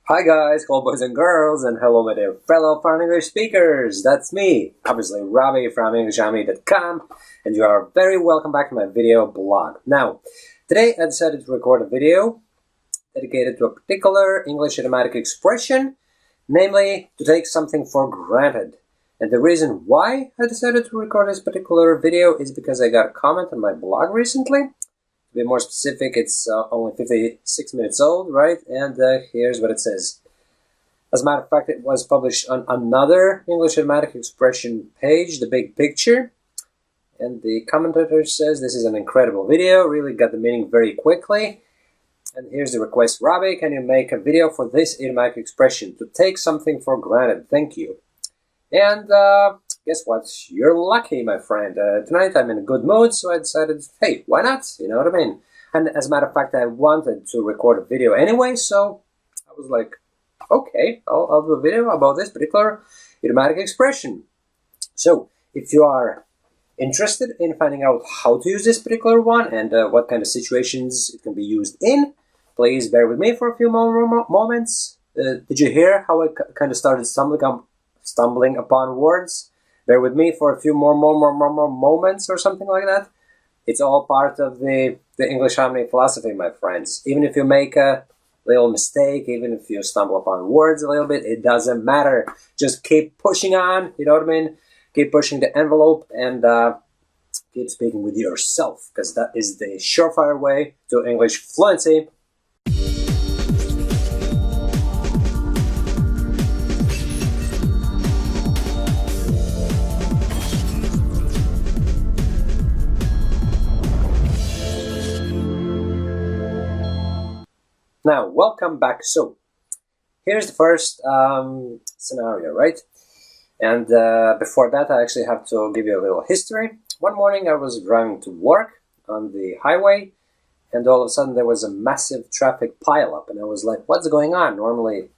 Hi guys, hello boys and girls, and hello my dear fellow foreign English speakers. That's me, obviously Robbie from EnglishArmy.com, and you are very welcome back to my video blog. Now, today I decided to record a video dedicated to a particular English idiomatic expression, namely to take something for granted. And the reason why I decided to record this particular video is because I got a comment on my blog recently. To be more specific, it's only 56 minutes old, right? And here's what it says. As a matter of fact, it was published on another English idiomatic expression page, The Big Picture. And the commentator says, this is an incredible video, really got the meaning very quickly. And here's the request. Robbie, can you make a video for this idiomatic expression? To take something for granted. Thank you. And guess what? You're lucky, my friend. Tonight I'm in a good mood, so I decided, hey, why not? You know what I mean? And as a matter of fact, I wanted to record a video anyway, so I was like, okay, I'll do a video about this particular idiomatic expression. So, if you are interested in finding out how to use this particular one and what kind of situations it can be used in, please bear with me for a few more moments. Did you hear how I kind of started stumbling upon words? Bear with me for a few more moments or something like that. It's all part of the English harmony philosophy, my friends. Even if you make a little mistake, even if you stumble upon words a little bit, it doesn't matter. Just keep pushing on, you know what I mean? Keep pushing the envelope and keep speaking with yourself, because that is the surefire way to English fluency. Now, welcome back. So, here's the first scenario, right? And before that, I actually have to give you a little history. One morning, I was driving to work on the highway, and all of a sudden, there was a massive traffic pileup, and I was like, what's going on? Normally,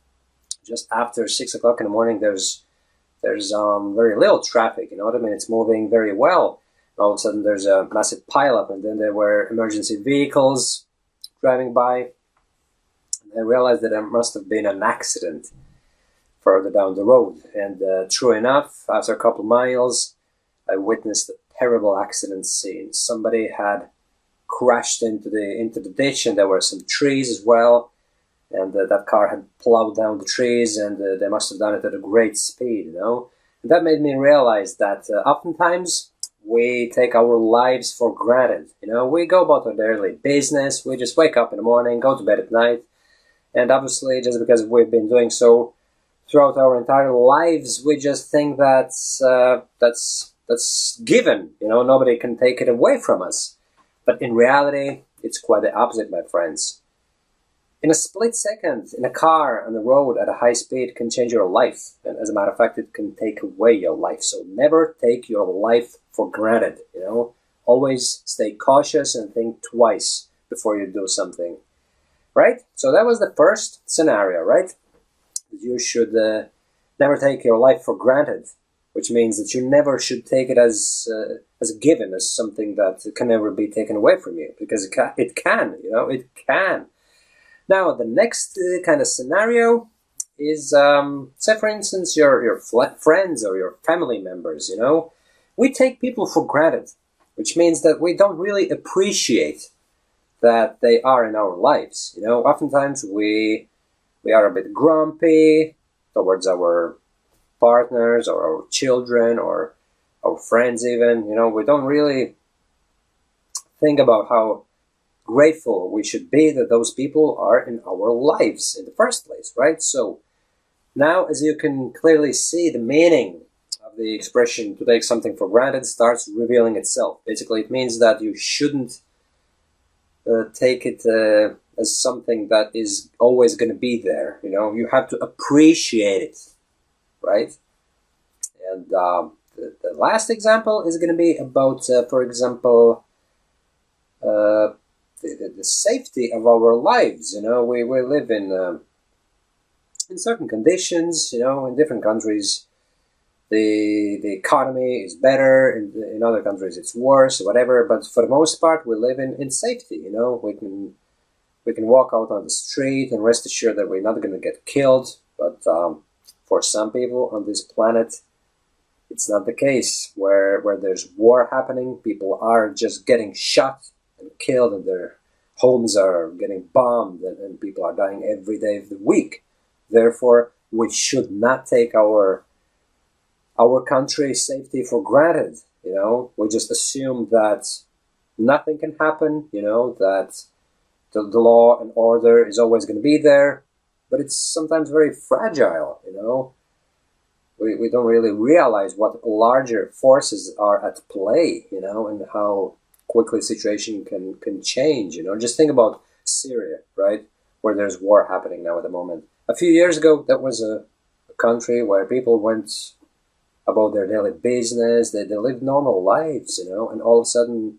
just after 6 o'clock in the morning, there's very little traffic, you know what I mean? It's moving very well. All of a sudden, there's a massive pileup, and then there were emergency vehicles driving by. I realized that there must have been an accident further down the road, and true enough, after a couple of miles, I witnessed a terrible accident scene. Somebody had crashed into the ditch, and there were some trees as well, and that car had plowed down the trees, and they must have done it at a great speed, you know. And that made me realize that oftentimes we take our lives for granted. You know, we go about our daily business, we just wake up in the morning, go to bed at night. And obviously, just because we've been doing so throughout our entire lives, we just think that that's given. You know, nobody can take it away from us. But in reality, it's quite the opposite, my friends. In a split second, in a car on the road at a high speed can change your life. And as a matter of fact, it can take away your life. So never take your life for granted, you know. Always stay cautious and think twice before you do something. Right? So that was the first scenario, right? You should never take your life for granted, which means that you never should take it as a given, as something that can never be taken away from you, because it can, you know, it can. Now, the next kind of scenario is, say, for instance, your friends or your family members, you know. We take people for granted, which means that we don't really appreciate that they are in our lives. You know, oftentimes we are a bit grumpy towards our partners or our children or our friends even. You know, we don't really think about how grateful we should be that those people are in our lives in the first place, right? So now, as you can clearly see, the meaning of the expression to take something for granted starts revealing itself. Basically, it means that you shouldn't take it as something that is always going to be there. You know, you have to appreciate it, right? And the last example is going to be about, for example, the safety of our lives. You know, we live in certain conditions. You know, in different countries, the economy is better, in other countries it's worse, whatever, but for the most part we live in safety, you know. We We can walk out on the street and rest assured that we're not going to get killed. But for some people on this planet, it's not the case. Where there's war happening, people are just getting shot and killed, and their homes are getting bombed, and people are dying every day of the week. Therefore, we should not take our country's safety for granted. We just assume that nothing can happen. That the law and order is always going to be there, but it's sometimes very fragile. We don't really realize what larger forces are at play. And how quickly situation can change. Just think about Syria, right, where there's war happening now at the moment. A few years ago, that was a country where people went about their daily business. They lived normal lives, and all of a sudden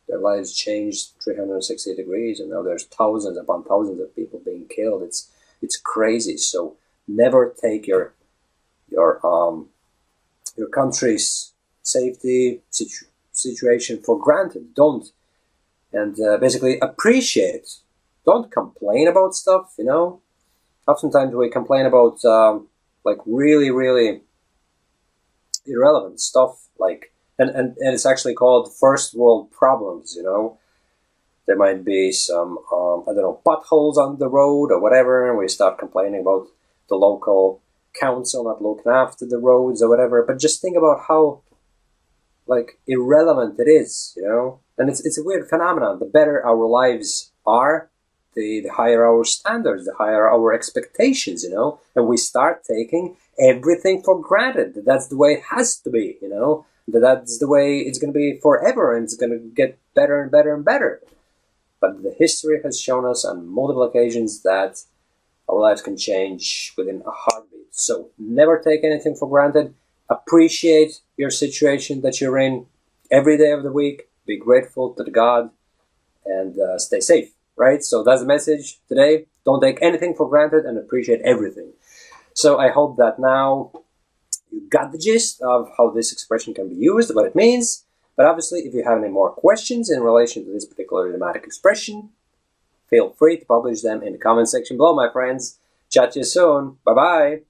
their lives changed 360 degrees, and now there's thousands upon thousands of people being killed. It's crazy. So never take your country's safety situation for granted. Don't. And basically appreciate it. Don't complain about stuff. Oftentimes we complain about like really, really irrelevant stuff, and it's actually called first world problems. There might be some potholes on the road or whatever, and we start complaining about the local council not looking after the roads or whatever. But just think about how irrelevant it is. And it's a weird phenomenon. The better our lives are, the higher our standards, the higher our expectations, and we start taking everything for granted. That's the way it has to be, that's the way it's going to be forever, and it's going to get better and better and better. But the history has shown us on multiple occasions that our lives can change within a heartbeat. So never take anything for granted. Appreciate your situation that you're in every day of the week. Be grateful to the God, and stay safe. Right? So that's the message today. Don't take anything for granted and appreciate everything. So I hope that now you got the gist of how this expression can be used, what it means. But obviously, if you have any more questions in relation to this particular idiomatic expression, feel free to publish them in the comment section below, my friends. Chat to you soon. Bye-bye.